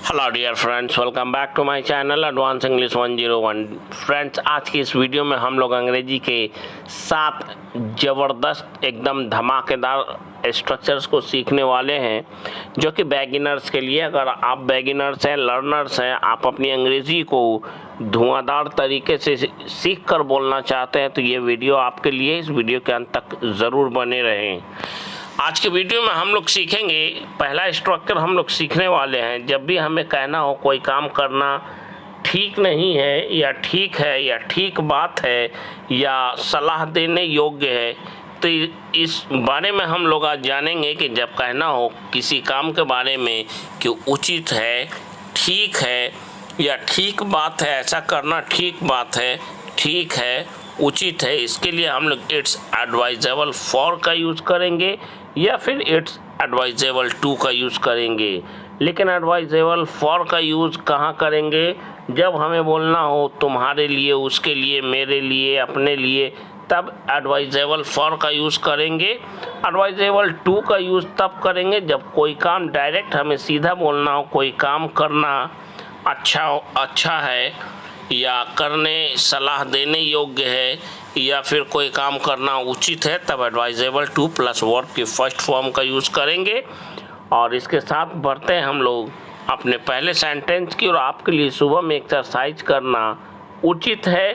Hello dear friends, welcome back to my channel advance English 101। Friends, आज की इस video में हम लोग अंग्रेजी के 7 ज़बरदस्त एकदम धमाकेदार स्ट्रक्चर्स को सीखने वाले हैं, जो कि बेगिनर्स के लिए। अगर आप बेगिनर्स हैं, लर्नर्स हैं, आप अपनी अंग्रेज़ी को धुआंधार तरीके से सीख कर बोलना चाहते हैं, तो ये वीडियो आपके लिए। इस वीडियो के अंत तक ज़रूर बने रहें। आज के वीडियो में हम लोग सीखेंगे, पहला स्ट्रक्चर हम लोग सीखने वाले हैं। जब भी हमें कहना हो कोई काम करना ठीक नहीं है, या ठीक है, या ठीक बात है, या सलाह देने योग्य है, तो इस बारे में हम लोग आज जानेंगे कि जब कहना हो किसी काम के बारे में कि उचित है, ठीक है, या ठीक बात है, ऐसा करना ठीक बात है, ठीक है, उचित है, इसके लिए हम लोग इट्स एडवाइजेबल फॉर का यूज़ करेंगे या फिर इट्स एडवाइजेबल टू का यूज़ करेंगे। लेकिन एडवाइजेबल फॉर का यूज़ कहाँ करेंगे? जब हमें बोलना हो तुम्हारे लिए, उसके लिए, मेरे लिए, अपने लिए, तब एडवाइजेबल फॉर का यूज़ करेंगे। एडवाइजेबल टू का यूज़ तब करेंगे जब कोई काम डायरेक्ट हमें सीधा बोलना हो, कोई काम करना अच्छा है, या करने सलाह देने योग्य है, या फिर कोई काम करना उचित है, तब एडवाइजेबल टू प्लस वर्ब की फर्स्ट फॉर्म का यूज़ करेंगे। और इसके साथ बढ़ते हैं हम लोग अपने पहले सेंटेंस की। और आपके लिए सुबह में एक्सरसाइज करना उचित है,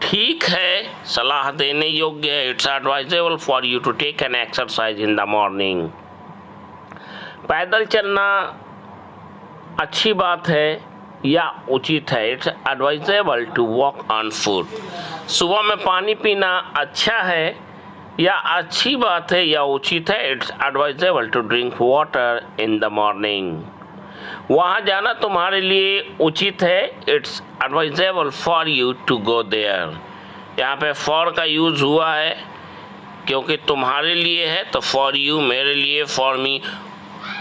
ठीक है, सलाह देने योग्य है। It's advisable for you to take an exercise in the morning. पैदल चलना अच्छी बात है या उचित है। It's advisable to walk on foot. सुबह में पानी पीना अच्छा है या अच्छी बात है या उचित है। It's advisable to drink water in the morning. वहाँ जाना तुम्हारे लिए उचित है। It's advisable for you to go there. यहाँ पे फॉर का यूज़ हुआ है क्योंकि तुम्हारे लिए है, तो फॉर यू, मेरे लिए, फॉर मी।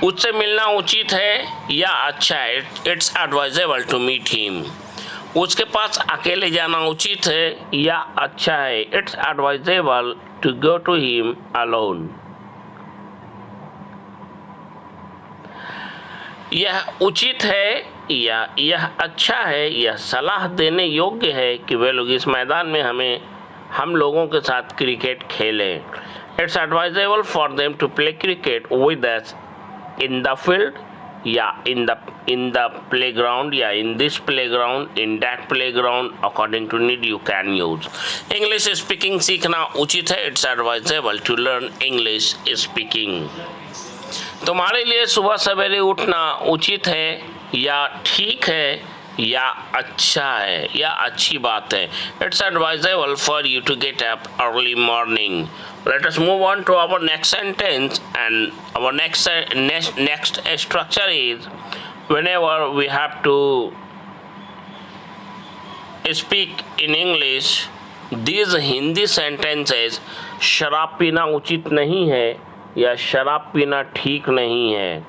उससे मिलना उचित है या अच्छा है। It's advisable to meet him. उसके पास अकेले जाना उचित है या अच्छा है। It's advisable to go to him alone. यह उचित है या यह अच्छा है, यह सलाह देने योग्य है कि वे लोग इस मैदान में हम लोगों के साथ क्रिकेट खेलें। It's advisable for them to play cricket with us in the field, या in the playground, या in this playground, in that playground, according to need you can use। English speaking सीखना उचित है। It's advisable to learn English speaking। तुम्हारे लिए सुबह सवेरे उठना उचित है या ठीक है या अच्छा है या अच्छी बात है। It's advisable for you to get up early morning। Let us move on to our next sentence, and our next structure is whenever we have to speak in English these Hindi sentences। शराब पीना उचित नहीं है या शराब पीना ठीक नहीं है।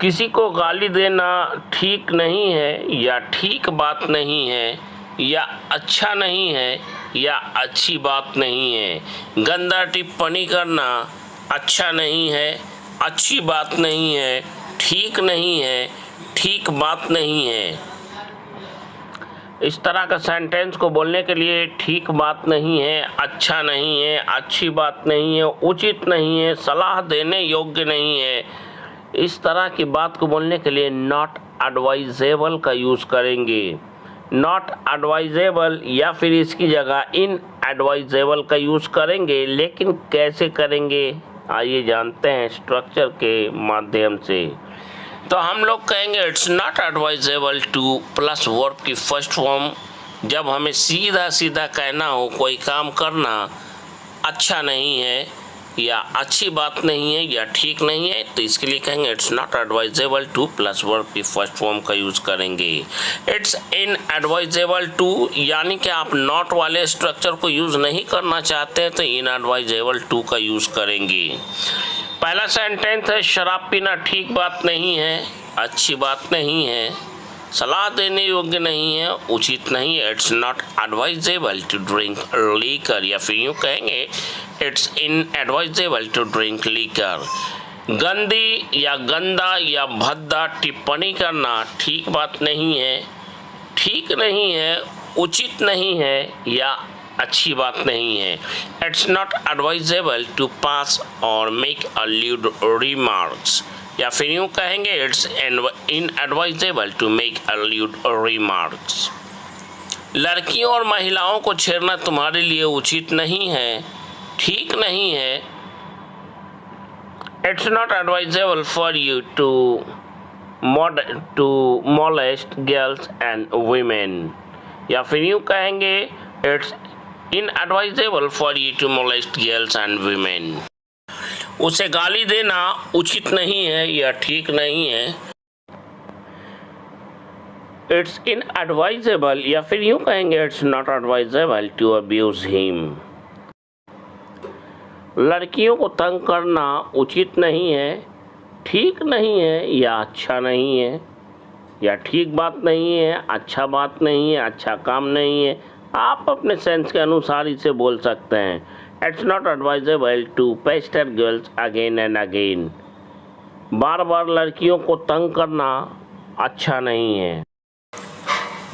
किसी को गाली देना ठीक नहीं है या ठीक बात नहीं है, या अच्छा नहीं है या अच्छी बात नहीं है। गंदा टिप्पणी करना अच्छा नहीं है, अच्छी बात नहीं है, ठीक नहीं है, ठीक बात नहीं है। इस तरह का सेंटेंस को बोलने के लिए ठीक बात नहीं है, अच्छा नहीं है, अच्छी बात नहीं है, उचित नहीं है, सलाह देने योग्य नहीं है, इस तरह की बात को बोलने के लिए नॉट एडवाइजेबल का यूज़ करेंगे। नॉट एडवाइजेबल या फिर इसकी जगह इन एडवाइजेबल का यूज़ करेंगे। लेकिन कैसे करेंगे, आइए जानते हैं स्ट्रक्चर के माध्यम से। तो हम लोग कहेंगे it's not advisable to plus verb की फर्स्ट फॉर्म। जब हमें सीधा सीधा कहना हो कोई काम करना अच्छा नहीं है या अच्छी बात नहीं है या ठीक नहीं है, तो इसके लिए कहेंगे it's not advisable to plus verb की फर्स्ट फॉर्म का यूज़ करेंगे। इट्स इन एडवाइजेबल टू, यानी कि आप नॉट वाले स्ट्रक्चर को यूज़ नहीं करना चाहते हैं, तो इन एडवाइजेबल टू का यूज़ करेंगे। पहला सेंटेंस है शराब पीना ठीक बात नहीं है, अच्छी बात नहीं है, सलाह देने योग्य नहीं है, उचित नहीं है। It's not advisable to drink liquor, या फिर यूँ कहेंगे it's inadvisable to drink liquor. गंदी या गंदा या भद्दा टिप्पणी करना ठीक बात नहीं है, ठीक नहीं है, उचित नहीं है या अच्छी बात नहीं है। It's not advisable to pass or make a lewd remarks, या फिर यूँ कहेंगे it's inadvisable to make a lewd remarks. लड़कियों और महिलाओं को छेड़ना तुम्हारे लिए उचित नहीं है, ठीक नहीं है। It's not advisable for you to molest girls and women, या फिर यूँ कहेंगे it's inadvisable for you to molest girls and women। उसे गाली देना उचित नहीं है या ठीक नहीं है। इट्स इनएडवाइजेबल, या फिर यूँ कहेंगे it's not advisable to abuse him. लड़कियों को तंग करना उचित नहीं है, ठीक नहीं है या अच्छा नहीं है, या ठीक बात नहीं है, अच्छा बात नहीं है, अच्छा काम नहीं है। आप अपने सेंस के अनुसार इसे बोल सकते हैं। It's not advisable to pester girls again and again. बार बार लड़कियों को तंग करना अच्छा नहीं है।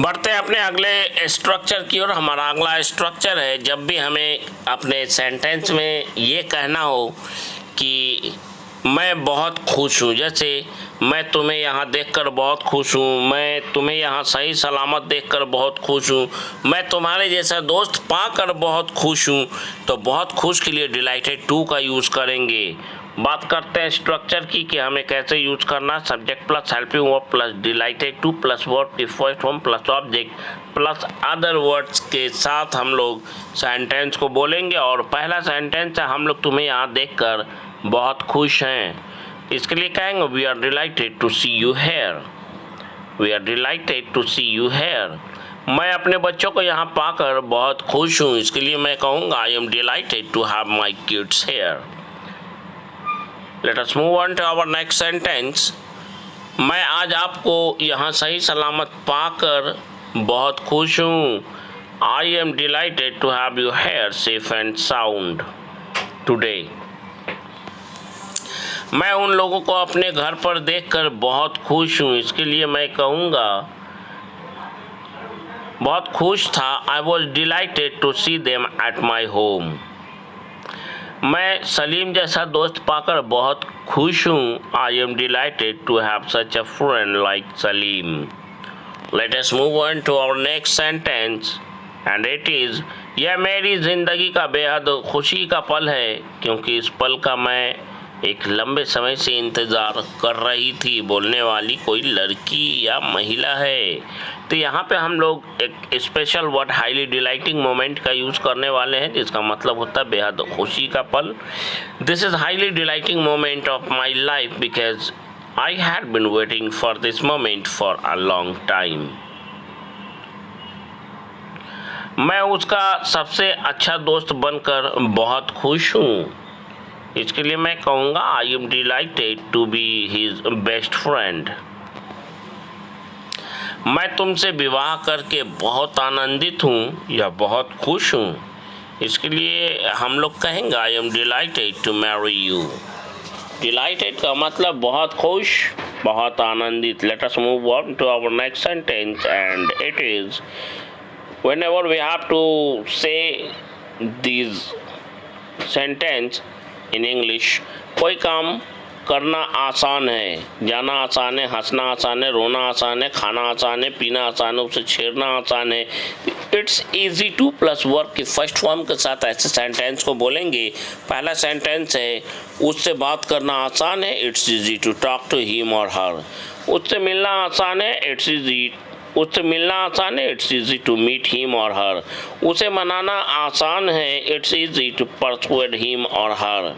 बढ़ते हैं अपने अगले स्ट्रक्चर की ओर। हमारा अगला स्ट्रक्चर है, जब भी हमें अपने सेंटेंस में ये कहना हो कि मैं बहुत खुश हूँ, जैसे मैं तुम्हें यहाँ देखकर बहुत खुश हूँ, मैं तुम्हें यहाँ सही सलामत देखकर बहुत खुश हूँ, मैं तुम्हारे जैसा दोस्त पाकर बहुत खुश हूँ, तो बहुत खुश के लिए डिलाइटेड टू का यूज़ करेंगे। बात करते हैं स्ट्रक्चर की कि हमें कैसे यूज करना। Subject plus helping verb plus delighted to plus verb की first form plus object plus other words के साथ हम लोग सेंटेंस को बोलेंगे। और पहला सेंटेंस है, हम लोग तुम्हें यहाँ देखकर बहुत खुश हैं। इसके लिए कहेंगे we are delighted to see you here, we are delighted to see you here. मैं अपने बच्चों को यहाँ पाकर बहुत खुश हूँ, इसके लिए मैं कहूँगा I am delighted to have my kids here. Let us move on to our next sentence. मैं आज आपको यहाँ सही सलामत पाकर बहुत खुश हूँ। I am delighted to have you here safe and sound today. मैं उन लोगों को अपने घर पर देखकर बहुत खुश हूँ, इसके लिए मैं कहूँगा बहुत खुश था। I was delighted to see them at my home. मैं सलीम जैसा दोस्त पाकर बहुत खुश हूँ। I am delighted to have such a friend like Salim. Let us move on to our next sentence and it is, यह मेरी ज़िंदगी का बेहद खुशी का पल है क्योंकि इस पल का मैं एक लंबे समय से इंतज़ार कर रही थी। बोलने वाली कोई लड़की या महिला है। तो यहाँ पे हम लोग एक special word highly delighting moment का यूज़ करने वाले हैं, जिसका मतलब होता है बेहद खुशी का पल। This is highly delighting moment of my life because I had bin waiting for this moment for a long time. मैं उसका सबसे अच्छा दोस्त बनकर बहुत खुश हूँ, इसके लिए मैं कहूँगा I am delighted to be his best friend. मैं तुमसे विवाह करके बहुत आनंदित हूँ या बहुत खुश हूँ, इसके लिए हम लोग कहेंगे I am delighted to marry you. Delighted का मतलब बहुत खुश, बहुत आनंदित। Let us move on to our next sentence and it is, whenever we have to say this sentence in English, कोई काम करना आसान है, जाना आसान है, हंसना आसान है, रोना आसान है, खाना आसान है, पीना आसान है, उसे छेड़ना आसान है। It's easy to plus verb की फर्स्ट फॉर्म के साथ ऐसे सेंटेंस को बोलेंगे। पहला सेंटेंस है, उससे बात करना आसान है, it's easy to talk to him और हर। उससे मिलना आसान है, उससे मिलना आसान है, it's easy to meet him और हर। उसे मनाना आसान है, it's easy to persuade him और हर।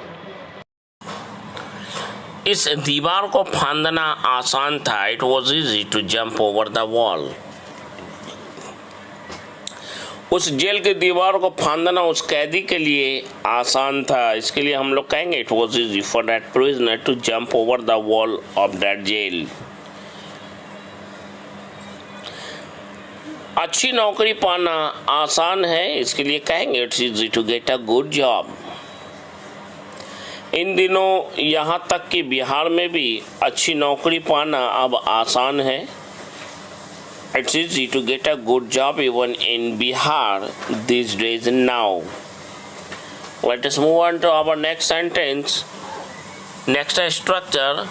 इस दीवार को फांदना आसान था, it was easy to jump over the wall. उस जेल की दीवार को फांदना उस कैदी के लिए आसान था, इसके लिए हम लोग कहेंगे it was easy for that prisoner to jump over the wall of that jail. अच्छी नौकरी पाना आसान है, इसके लिए कहेंगे it's easy to get a good job. इन दिनों यहाँ तक कि बिहार में भी अच्छी नौकरी पाना अब आसान है। It's easy to get a good job even in Bihar these days now. Let us move on to our next sentence. Next structure.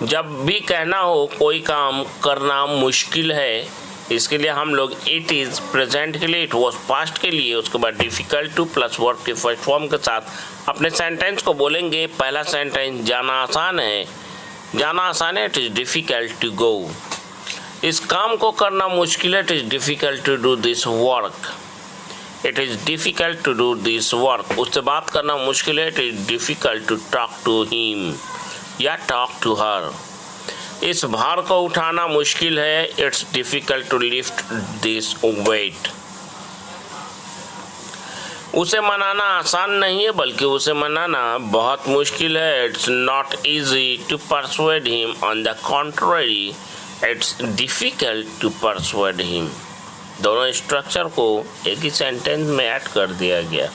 जब भी कहना हो कोई काम करना मुश्किल है, इसके लिए हम लोग इट इज़ प्रेजेंट के लिए, इट वॉज पास्ट के लिए, उसके बाद डिफ़िकल्ट टू प्लस वर्ब के फर्स्ट फॉर्म के साथ अपने सेंटेंस को बोलेंगे। पहला सेंटेंस, जाना आसान है। जाना आसान है, it is difficult to go. इस काम को करना मुश्किल है, it is difficult to do this work. It is difficult to do this work. उससे बात करना मुश्किल है, it is difficult to talk to him या टॉक टू हर। इस भार को उठाना मुश्किल है, it's difficult to lift this weight. उसे मनाना आसान नहीं है, बल्कि उसे मनाना बहुत मुश्किल है, it's not easy to persuade him, on the contrary it's difficult to persuade him. दोनों स्ट्रक्चर को एक ही सेंटेंस में ऐड कर दिया गया।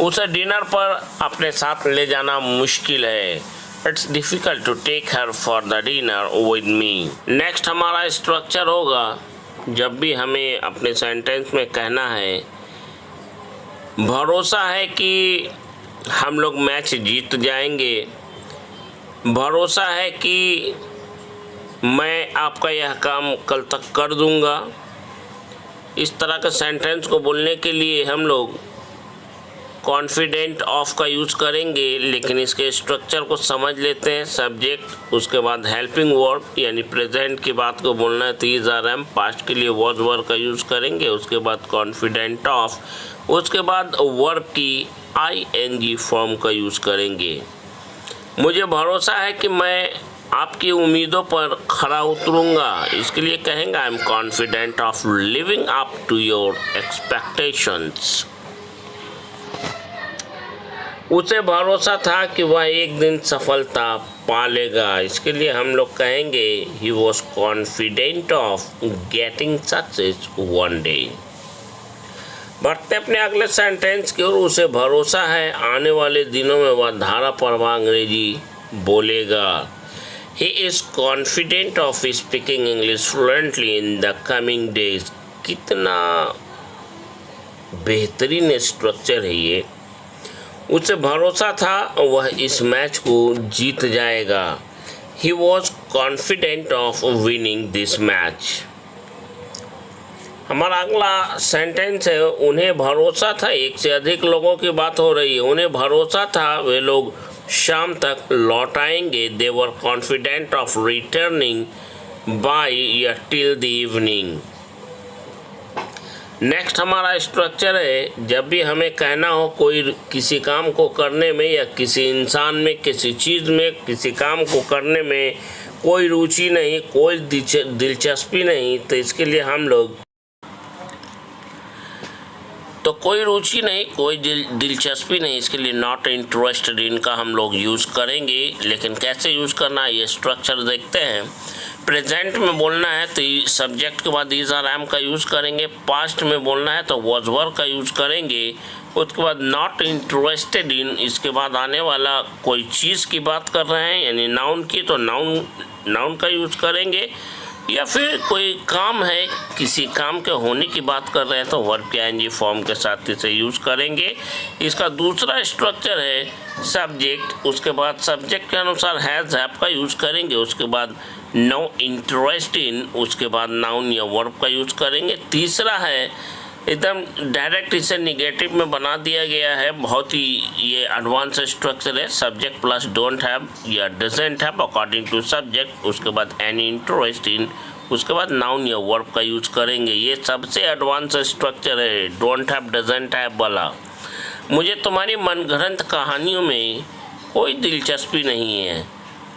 उसे डिनर पर अपने साथ ले जाना मुश्किल है, it's difficult to take her for the dinner with me. Next हमारा स्ट्रक्चर होगा, जब भी हमें अपने सेंटेंस में कहना है भरोसा है कि हम लोग मैच जीत जाएंगे, भरोसा है कि मैं आपका यह काम कल तक कर दूंगा। इस तरह के सेंटेंस को बोलने के लिए हम लोग कॉन्फिडेंट ऑफ का यूज़ करेंगे, लेकिन इसके स्ट्रक्चर को समझ लेते हैं। सब्जेक्ट, उसके बाद हेल्पिंग वर्ब यानी प्रेजेंट की बात को बोलना है तो इज आर एम, पास्ट के लिए वॉज वर्ब का यूज़ करेंगे, उसके बाद कॉन्फिडेंट ऑफ, उसके बाद वर्ब की ING फॉर्म का यूज़ करेंगे। मुझे भरोसा है कि मैं आपकी उम्मीदों पर खरा उतरूंगा, इसके लिए कहेंगे I am confident of living up to your expectations. उसे भरोसा था कि वह एक दिन सफलता पा लेगा, इसके लिए हम लोग कहेंगे he was confident of getting success one day. बढ़ते अपने अगले सेंटेंस की ओर। उसे भरोसा है आने वाले दिनों में वह धारा प्रवाह अंग्रेजी बोलेगा। He is confident of speaking English fluently in the coming days. कितना बेहतरीन स्ट्रक्चर है ये। उसे भरोसा था वह इस मैच को जीत जाएगा। He was confident of winning this match. हमारा अगला सेंटेंस है, उन्हें भरोसा था, एक से अधिक लोगों की बात हो रही है। उन्हें भरोसा था वे लोग शाम तक लौट आएंगे। दे वर कॉन्फिडेंट ऑफ रिटर्निंग बाय या टिल द इवनिंग। नेक्स्ट हमारा स्ट्रक्चर है, जब भी हमें कहना हो कोई किसी काम को करने में या किसी इंसान में, किसी चीज़ में, किसी काम को करने में कोई रुचि नहीं, कोई दिलचस्पी नहीं, तो इसके लिए हम लोग कोई रुचि नहीं, कोई दिलचस्पी नहीं, इसके लिए नॉट इंटरेस्टेड इन का हम लोग यूज़ करेंगे। लेकिन कैसे यूज़ करना है ये स्ट्रक्चर देखते हैं। प्रेजेंट में बोलना है तो सब्जेक्ट के बाद इज आर एम का यूज़ करेंगे। पास्ट में बोलना है तो वॉज वर का यूज़ करेंगे। उसके बाद नॉट इंटरेस्टेड इन, इसके बाद आने वाला कोई चीज़ की बात कर रहे हैं यानी नाउन की, तो नाउन का यूज़ करेंगे। या फिर कोई काम है, किसी काम के होने की बात कर रहे हैं तो वर्ब के ING फॉर्म के साथ इसे यूज़ करेंगे। इसका दूसरा स्ट्रक्चर है सब्जेक्ट, उसके बाद सब्जेक्ट के अनुसार हैज़ हैव का यूज़ करेंगे। उसके बाद नो इंटरेस्ट इन, उसके बाद नाउन या वर्ब का यूज़ करेंगे। तीसरा है एकदम डायरेक्ट, इसे निगेटिव में बना दिया गया है, बहुत ही ये एडवांस स्ट्रक्चर है। सब्जेक्ट प्लस डोंट हैव या doesn't have according to subject, उसके बाद एनी इंटरेस्ट इन, उसके बाद नाउन या वर्ब का यूज़ करेंगे। ये सबसे एडवांस स्ट्रक्चर है डोंट हैव डजंट हैव वाला। मुझे तुम्हारी मनगढ़ंत कहानियों में कोई दिलचस्पी नहीं है।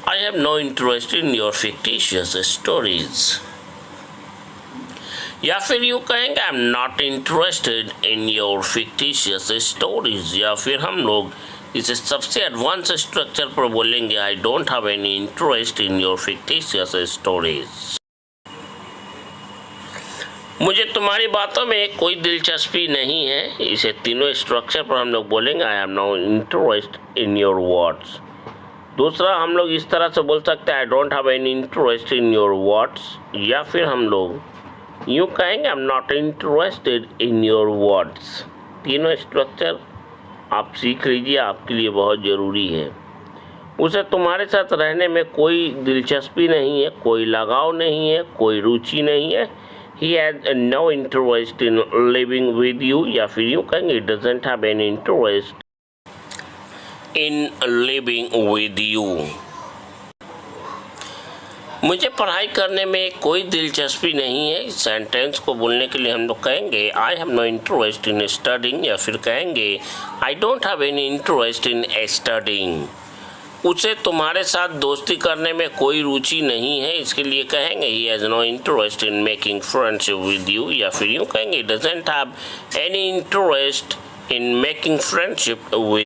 I have no interest in your fictitious stories. या फिर यूँ कहेंगे I am not interested in your fictitious stories. या फिर हम लोग इसे सबसे एडवांस स्ट्रक्चर पर बोलेंगे आई don't have any interest in your fictitious stories. मुझे तुम्हारी बातों में कोई दिलचस्पी नहीं है। इसे तीनों स्ट्रक्चर पर हम लोग बोलेंगे I am no interest in your words. दूसरा हम लोग इस तरह से बोल सकते हैं I don't have any interest in your words, या फिर हम लोग यूँ कहेंगे I am not interested in your words. तीनों स्ट्रक्चर आप सीख लीजिए, आपके लिए बहुत ज़रूरी है। उसे तुम्हारे साथ रहने में कोई दिलचस्पी नहीं है, कोई लगाव नहीं है, कोई रुचि नहीं है। He has no interest in living with you, या फिर यूँ कहेंगे he doesn't have any interest in living with you। मुझे पढ़ाई करने में कोई दिलचस्पी नहीं है। इस सेंटेंस को बोलने के लिए हम लोग कहेंगे I have no interest in studying, या फिर कहेंगे I don't have any interest in studying. उसे तुम्हारे साथ दोस्ती करने में कोई रुचि नहीं है, इसके लिए कहेंगे he has no interest in making friendship with you, या फिर यूँ कहेंगे doesn't have any interest in making friendship with